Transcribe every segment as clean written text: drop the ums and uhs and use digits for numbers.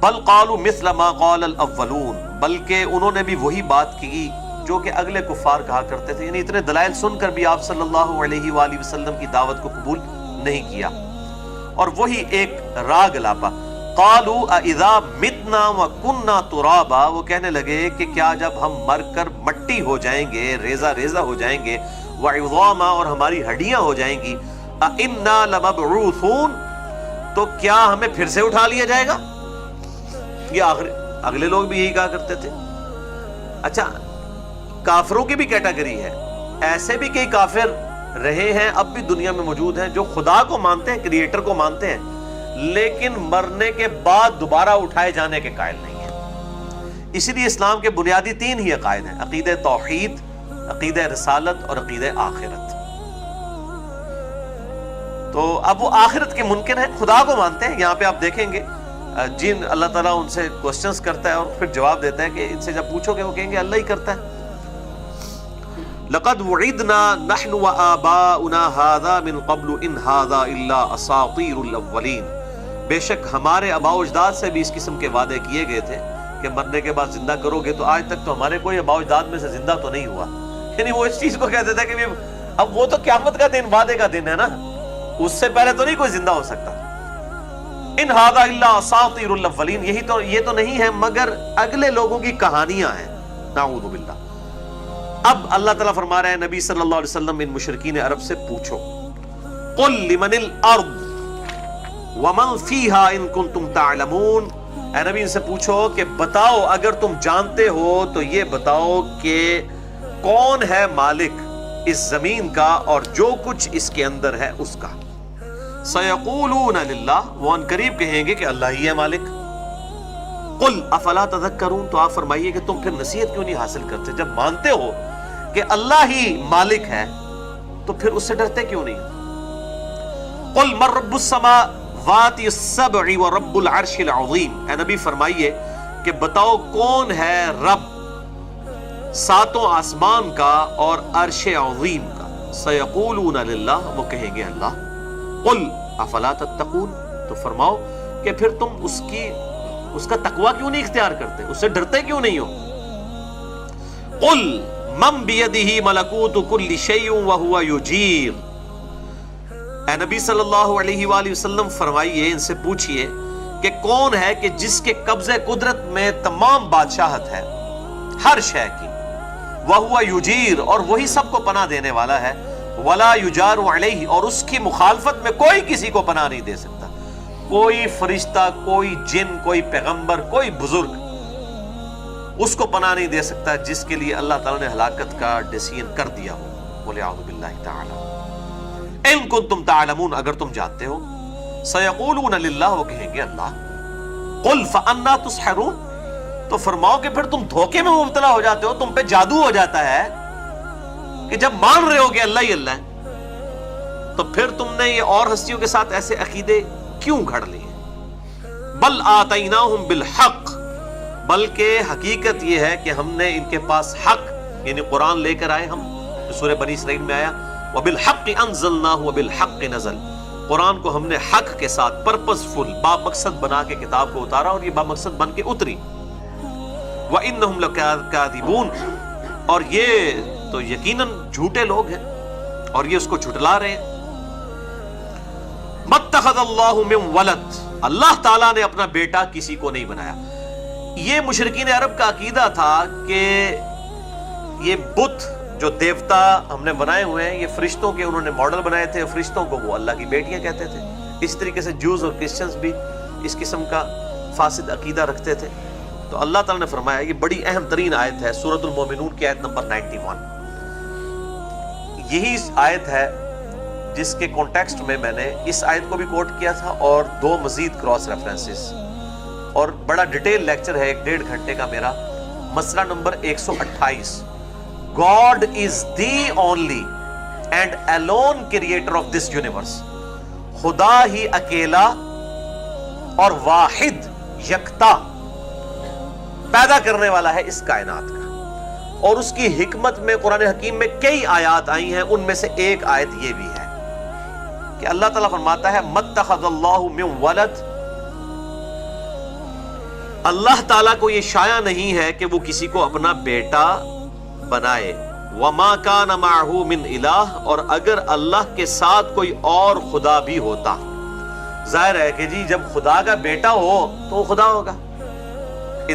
بل قالوا مثل ما قال الاولون، بلکہ انہوں نے بھی وہی بات کی جو کہ اگلے کفار کہا کرتے تھے، یعنی اتنے دلائل سن کر بھی آپ صلی اللہ علیہ وآلہ وسلم کی دعوت کو قبول نہیں کیا، اور وہی ایک راگ لاپا۔ قالوا اذا متنا وكنا ترابا، وہ کہنے لگے کہ کیا جب ہم مر کر مٹی ہو جائیں گے، ریزہ ریزہ ہو جائیں گے، وعظاما، اور ہماری ہڈیاں ہو جائیں گی، انا لمبعوثون، تو کیا ہمیں پھر سے اٹھا لیا جائے گا؟ یہ اگلے لوگ بھی یہی کہا کرتے تھے۔ اچھا، کافروں کی بھی کیٹیگری ہے، ایسے بھی کئی کافر رہے ہیں، اب بھی دنیا میں موجود ہیں، جو خدا کو مانتے ہیں، کریٹر کو مانتے ہیں، لیکن مرنے کے بعد دوبارہ اٹھائے جانے کے قائل نہیں ہیں۔ اسی لیے اسلام کے بنیادی 3 ہی عقائد ہیں، عقیدہ توحید، عقیدہ رسالت اور عقیدہ آخرت۔ تو اب وہ آخرت کے منکر ہیں، خدا کو مانتے ہیں۔ یہاں پہ آپ دیکھیں گے جن اللہ تعالیٰ ان سے کوسچنز کرتا ہے اور پھر جواب دیتا ہے کہ ان سے جب پوچھو گے وہ کہیں گے اللہ ہی کرتا ہے۔ لقد وعدنا نحن وآباؤنا هذا من قبل ان هذا الا اساطیر الاولین، بے شک ہمارے آباء و اجداد سے بھی اس قسم کے وعدے کیے گئے تھے کہ مرنے کے بعد زندہ کرو گے، تو آج تک تو ہمارے کوئی آباء و اجداد میں سے زندہ تو نہیں ہوا۔ یعنی وہ اس چیز کو کہتے تھے کہ اب وہ تو قیامت کا دن، وعدے کا دن ہے نا، اس سے پہلے تو نہیں کوئی زندہ ہو سکتا۔ ان هذا الا اساطیر الاولین، یہ تو نہیں ہے مگر اگلے لوگوں کی کہانیاں ہیں، نعوذ باللہ۔ اب اللہ تعالیٰ فرما رہے ہیں نبی صلی اللہ علیہ وسلم ان مشرکین عرب سے پوچھو، قل لمن الارض ومن فیہا ان کنتم تعلمون، اے نبی ان سے پوچھو کہ بتاؤ اگر تم جانتے ہو تو یہ بتاؤ کہ کون ہے مالک اس زمین کا اور جو کچھ اس کے اندر ہے اس کا۔ سیقولون للہ، وہ ان قریب کہیں گے کہ اللہ ہی ہے مالک۔ قل افلا تذکرون، تو آپ فرمائیے کہ تم پھر نصیحت کیوں نہیں حاصل کرتے؟ جب مانتے ہو کہ اللہ ہی مالک ہے تو پھر اس سے ڈرتے کیوں نہیں؟ قل من رب السماوات السبع ورب العرش العظیم، اے نبی فرمائیے کہ بتاؤ کون ہے رب 7 آسمان کا اور عرش عظیم کا۔ سیقولون للہ، وہ کہیں گے اللہ۔ قل افلا تتقون، تو فرماؤ کہ پھر تم اس کا تقوی کیوں نہیں اختیار کرتے، اس سے ڈرتے کیوں نہیں ہو؟ قل من بیدہ ملکوت کل شیء وہو یجیر، اے نبی صلی اللہ علیہ وآلہ وسلم فرمائیے، ان سے پوچھئے کہ کون ہے کہ جس کے قبضے قدرت میں تمام بادشاہت ہے ہر شے کی، وہو یجیر، اور وہی سب کو پناہ دینے والا ہے، ولا یجار علیہ، اور اس کی مخالفت میں کوئی کسی کو پناہ نہیں دے سکتا، کوئی فرشتہ، کوئی جن، کوئی پیغمبر، کوئی بزرگ اس کو پناہ نہیں دے سکتا جس کے لیے اللہ تعالیٰ نے ہلاکت کا ڈیسیژن کر دیا ہو۔ بولے اعوذ باللہ تعالی۔ ان کنتم تعلمون، اگر تم جانتے ہو۔ سیقولون للہ، وہ کہیں گے اللہ۔ قل فانا تسحرون، تو فرماؤ کہ پھر تم دھوکے میں مبتلا ہو جاتے ہو، تم پہ جادو ہو جاتا ہے کہ جب مان رہے ہو کہ اللہ ہی اللہ ہے تو پھر تم نے یہ اور ہستیوں کے ساتھ ایسے عقیدے کیوں گھڑ لیے؟ بل آتیناہم بالحق، بلکہ حقیقت یہ ہے کہ ہم نے ان کے پاس حق یعنی قرآن لے کر آئے، ہم جو سورہ بنی اسرائیل میں آیا، وبالحق انزلناہ وبالحق نزل، قرآن کو ہم نے حق کے ساتھ پرپسفل با مقصد بنا کے کتاب کو اتارا اور یہ با مقصد بن کے اتری۔ وَإِنَّهُمْ لَكَاذِبُونَ، اور یہ تو یقیناً جھوٹے لوگ ہیں اور یہ اس کو جھٹلا رہے ہیں۔ مَتَّخَذَ اللَّهُ مِن وَلَدٍ، اللہ تعالیٰ نے اپنا بیٹا کسی کو نہیں بنایا۔ یہ مشرکین عرب کا عقیدہ تھا کہ یہ بت جو دیوتا ہم نے بنائے ہوئے ہیں یہ فرشتوں کے انہوں نے ماڈل بنائے تھے، فرشتوں کو وہ اللہ کی بیٹیاں کہتے تھے۔ اس طریقے سے جوز اور کرسچنز بھی اس قسم کا فاسد عقیدہ رکھتے تھے۔ تو اللہ تعالیٰ نے فرمایا، یہ بڑی اہم ترین آیت ہے سورۃ المومنون کی آیت نمبر 91، یہی آیت ہے جس کے کانٹیکسٹ میں میں نے اس آیت کو بھی کوٹ کیا تھا اور 2 مزید کراس ریفرنسز، اور بڑا ڈیٹیل لیکچر ہے 1.5 گھنٹے کا میرا، مسئلہ number 128، God is the only and alone creator of this universe، خدا ہی اکیلا اور واحد یکتا پیدا کرنے والا ہے اس کائنات کا، اور اس کی حکمت میں قرآن حکیم میں کئی آیات آئی ہیں، ان میں سے ایک آیت یہ بھی ہے کہ اللہ تعالیٰ فرماتا ہے مَتَّخَذَ اللَّهُ مِن وَلَدٍ، اللہ تعالیٰ کو یہ شایع نہیں ہے کہ وہ کسی کو اپنا بیٹا بنائے. وَمَا كَانَ مَعْهُ مِنْ إِلَٰهٍ، اور اگر اللہ کے ساتھ کوئی اور خدا بھی ہوتا. ظاہر ہے کہ جی جب خدا کا بیٹا ہو تو وہ خدا ہوگا،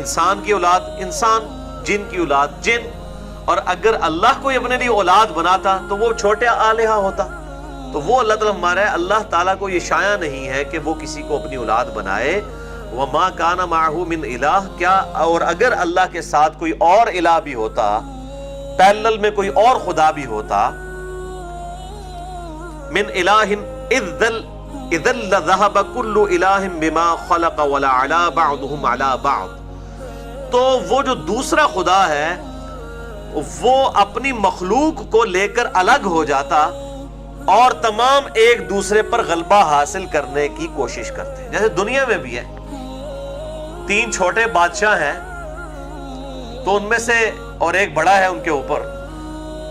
انسان کی اولاد انسان، جن کی اولاد جن، اور اگر اللہ کوئی اپنے لیے اولاد بناتا تو وہ چھوٹے آلہہ ہوتا. تو وہ اللہ تعالیٰ ہمارا ہے، اللہ تعالیٰ کو یہ شایع نہیں ہے کہ وہ کسی کو اپنی اولاد بنائے. وَمَا كَانَ مَعْهُ مِنْ إِلَٰهٍ، کیا اور اگر اللہ کے ساتھ کوئی اور الہ بھی ہوتا، پیرلل میں کوئی اور خدا بھی ہوتا، من الہ اذ لذهب كل الہ بما خلق ولا علا بعضهم على بعض، تو وہ جو دوسرا خدا ہے وہ اپنی مخلوق کو لے کر الگ ہو جاتا اور تمام ایک دوسرے پر غلبہ حاصل کرنے کی کوشش کرتے ہیں. جیسے دنیا میں بھی ہے، 3 چھوٹے بادشاہ ہیں تو ان میں سے اور ایک بڑا ہے ان کے اوپر،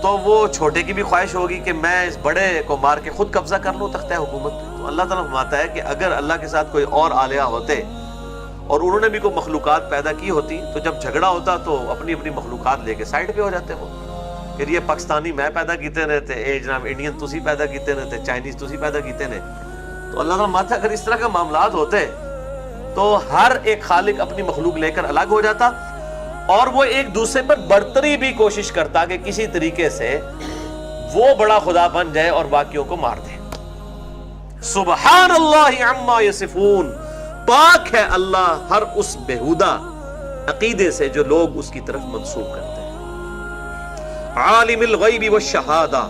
تو وہ چھوٹے کی بھی خواہش ہوگی کہ میں اس بڑے کو مار کے خود قبضہ کر لوں تختہ حکومت پہ. تو اللہ تعالیٰ فرماتا ہے کہ اگر اللہ کے ساتھ کوئی اور آلیہ ہوتے اور انہوں نے بھی کوئی مخلوقات پیدا کی ہوتی تو جب جھگڑا ہوتا تو اپنی اپنی مخلوقات لے کے سائڈ پہ ہو جاتے ہو. پھر یہ پاکستانی میں پیدا کیتے رہتے، اے جناب انڈین تسی پیدا کیتے رہتے، چائنیز تسی پیدا کیتے رہے. تو اللہ تعالیٰ فرماتا ہے اگر اس طرح کے معاملات ہوتے تو ہر ایک خالق اپنی مخلوق لے کر الگ ہو جاتا اور وہ ایک دوسرے پر برتری بھی کوشش کرتا کہ کسی طریقے سے وہ بڑا خدا بن جائے اور باقیوں کو مار دے. سبحان اللہ عما یصفون، پاک ہے اللہ ہر اس بےہودہ عقیدے سے جو لوگ اس کی طرف منسوب کرتے ہیں. عالم الغیب والشہادہ،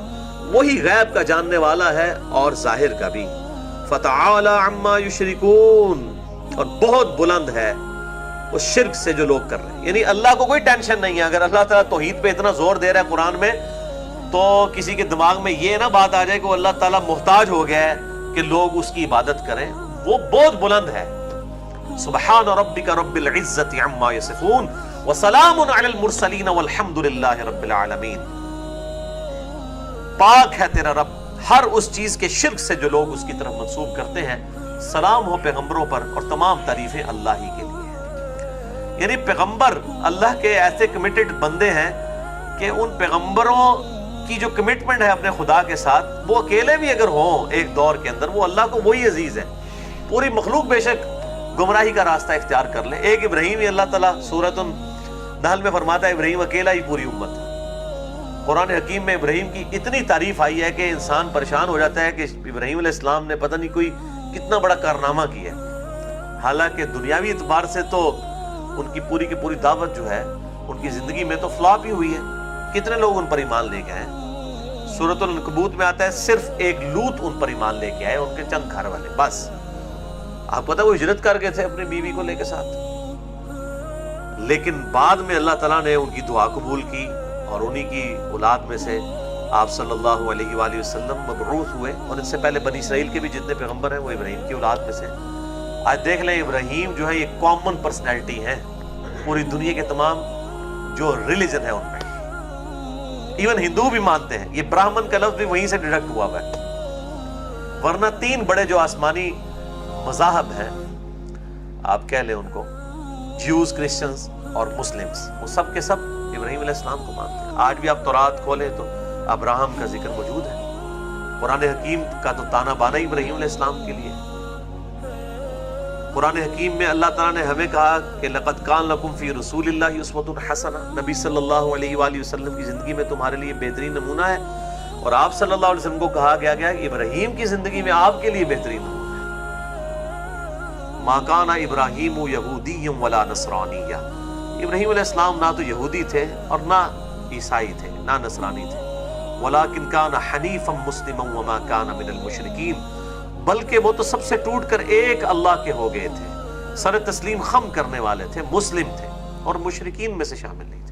وہی غیب کا جاننے والا ہے اور ظاہر کا بھی. فتعالی عما یشرکون، اور بہت بلند ہے اس شرک سے جو لوگ کر رہے ہیں. یعنی اللہ کو کوئی ٹینشن نہیں ہے. اگر اللہ تعالیٰ توحید پہ اتنا زور دے رہا ہے قرآن میں تو کسی کے دماغ میں یہ نہ بات آ جائے کہ وہ اللہ تعالیٰ محتاج ہو گیا ہے کہ لوگ اس کی عبادت کریں. وہ بہت بلند ہے. سبحان ربک رب العزت عما یصفون وسلام علی المرسلین والحمد للہ رب العالمین. پاک ہے تیرا رب ہر اس چیز کے شرک سے جو لوگ اس کی طرف منسوب کرتے ہیں. سلام ہو پیغمبروں پر اور تمام تعریفیں اللہ ہی کے لیے. یعنی پیغمبر اللہ کے ایسے کمیٹڈ بندے ہیں کہ ان پیغمبروں کی جو کمٹمنٹ ہے اپنے خدا کے ساتھ، وہ اکیلے بھی اگر ہوں ایک دور کے اندر، وہ اللہ کو وہی عزیز ہے. پوری مخلوق بے شک گمراہی کا راستہ اختیار کر لے، ایک ابراہیم ہی اللہ تعالیٰ سورۃ النحل میں فرماتا ہے ابراہیم اکیلا ہی پوری امت ہے. قرآن حکیم میں ابراہیم کی اتنی تعریف آئی ہے کہ انسان پریشان ہو جاتا ہے کہ ابراہیم علیہ السلام نے پتہ نہیں کوئی کتنا بڑا کارنامہ کیا ہے. حالانکہ دنیاوی اعتبار سے تو ان کی پوری دعوت جو ہے ان کی زندگی میں تو فلاپ ہی ہوئی ہے. کتنے لوگ ان پر ایمان لے کے آئے. سورۃ العنکبوت میں آتا ہے صرف ایک لوط ان پر ایمان لے کے آئے، ان کے چند گھر والے بس. آپ پتہ وہ ہجرت کر گئے تھے اپنی بیوی کو لے کے ساتھ، لیکن بعد میں اللہ تعالیٰ نے ان کی دعا قبول کی اور انہی کی اولاد میں سے آپ صلی اللہ علیہ وآلہ وسلم مبعوث ہوئے. اور ان سے پہلے بنی اسرائیل کے بھی جتنے پیغمبر ہیں وہ ابراہیم کی اولاد میں سے. آج دیکھ لیں ابراہیم جو ہے یہ کامن پرسنالٹی ہے پوری دنیا کے تمام جو ریلیجن ہے ان میں. ایون ہندو بھی مانتے ہیں. یہ براہمن کا لفظ بھی وہیں سے ڈیڈکٹ ہوا ہے. ورنہ 3 بڑے جو آسمانی مذاہب ہیں، آپ کہہ لیں ان کو جیوز، کرسچنز اور مسلمز، وہ سب کے سب ابراہیم علیہ السلام کو مانتے ہیں. آج بھی آپ تورات کھولیں تو ابراہم کا ذکر موجود ہے. قرآن حکیم کا تو تانا بانا ابراہیم علیہ السلام کے لیے. قرآن حکیم میں اللہ تعالیٰ نے ہمیں کہا کہ لَقَدْ كَانَ لَكُمْ فِي رَسُولِ اللَّهِ أُسْوَةٌ حَسَنَةٌ، نبی صلی اللہ علیہ وآلہ وسلم کی زندگی میں تمہارے لیے بہترین نمونہ ہے. اور آپ صلی اللہ علیہ وسلم کو کہا گیا کہ ابراہیم کی زندگی میں آپ کے لیے بہترین نمونہ ہے. مَا كَانَ إِبْرَاهِيمُ يَهُودِيًّا وَلَا نَصْرَانِيًّا، ابراہیم علیہ السلام نہ تو یہودی تھے اور نہ عیسائی تھے نہ نصرانی تھے. وَلَكِنْ كَانَ حَنِيفًا مُسْلِمًا وَمَا كَانَ مِنَ الْمُشْرِكِينَ، بلکہ وہ تو سب سے ٹوٹ کر ایک اللہ کے ہو گئے تھے، سر تسلیم خم کرنے والے تھے، مسلم تھے اور مشرکین میں سے شامل نہیں.